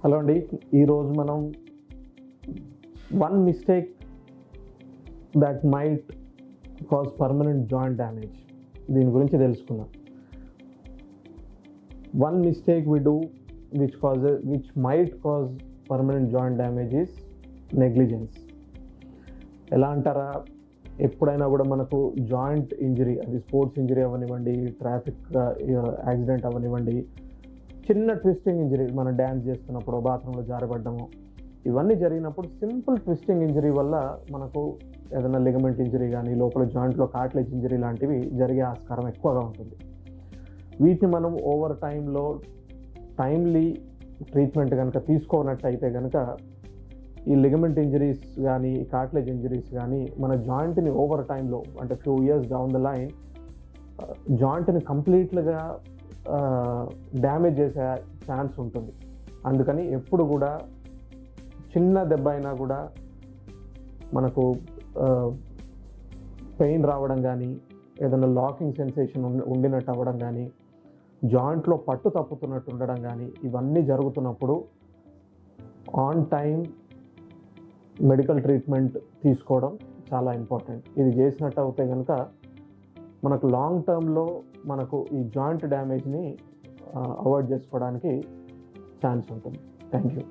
Hello అండి, ఈరోజు మనం one mistake that might cause permanent joint damage దీని గురించి తెలుసుకుందాం. One mistake we do which might cause permanent joint damage is negligence. ఎలా అంటారా, ఎప్పుడైనా కూడా మనకు జాయింట్ ఇంజరీ, అది స్పోర్ట్స్ ఇంజరీ అవ్వనివ్వండి, ట్రాఫిక్ యాక్సిడెంట్ అవ్వనివ్వండి, చిన్న ట్విస్టింగ్ ఇంజరీ, మనం డ్యాన్స్ చేస్తున్నప్పుడు బాత్రూంలో జారబడ్డము, ఇవన్నీ జరిగినప్పుడు సింపుల్ ట్విస్టింగ్ ఇంజరీ వల్ల మనకు ఏదైనా లిగమెంట్ ఇంజరీ కానీ, లోపల జాయింట్లో కార్టిలేజ్ ఇంజరీ లాంటివి జరిగే ఆస్కారం ఎక్కువగా ఉంటుంది. వీటిని మనం ఓవర్ టైమ్లీ ట్రీట్మెంట్ కనుక తీసుకోనట్టయితే కనుక ఈ లిగమెంట్ ఇంజరీస్ కానీ, కార్టిలేజ్ ఇంజరీస్ కానీ మన జాయింట్ని ఓవర్ టైంలో, అంటే few years down the line జాయింట్ని కంప్లీట్గా డ్యామేజ్ చేసే ఛాన్స్ ఉంటుంది. అందుకని ఎప్పుడు కూడా చిన్న దెబ్బ అయినా కూడా మనకు పెయిన్ రావడం కానీ, ఏదైనా లాకింగ్ సెన్సేషన్ ఉండినట్టు అవ్వడం కానీ, జాయింట్లో పట్టు తప్పుతున్నట్టు ఉండడం కానీ, ఇవన్నీ జరుగుతున్నప్పుడు ఆన్ టైం మెడికల్ ట్రీట్మెంట్ తీసుకోవడం చాలా ఇంపార్టెంట్. ఇది చేసినట్టు అవుతే కనుక మనకు లాంగ్ టర్మ్లో మనకు ఈ జాయింట్ డ్యామేజ్ని అవాయిడ్ చేసుకోవడానికి ఛాన్స్ ఉంటుంది. Thank you.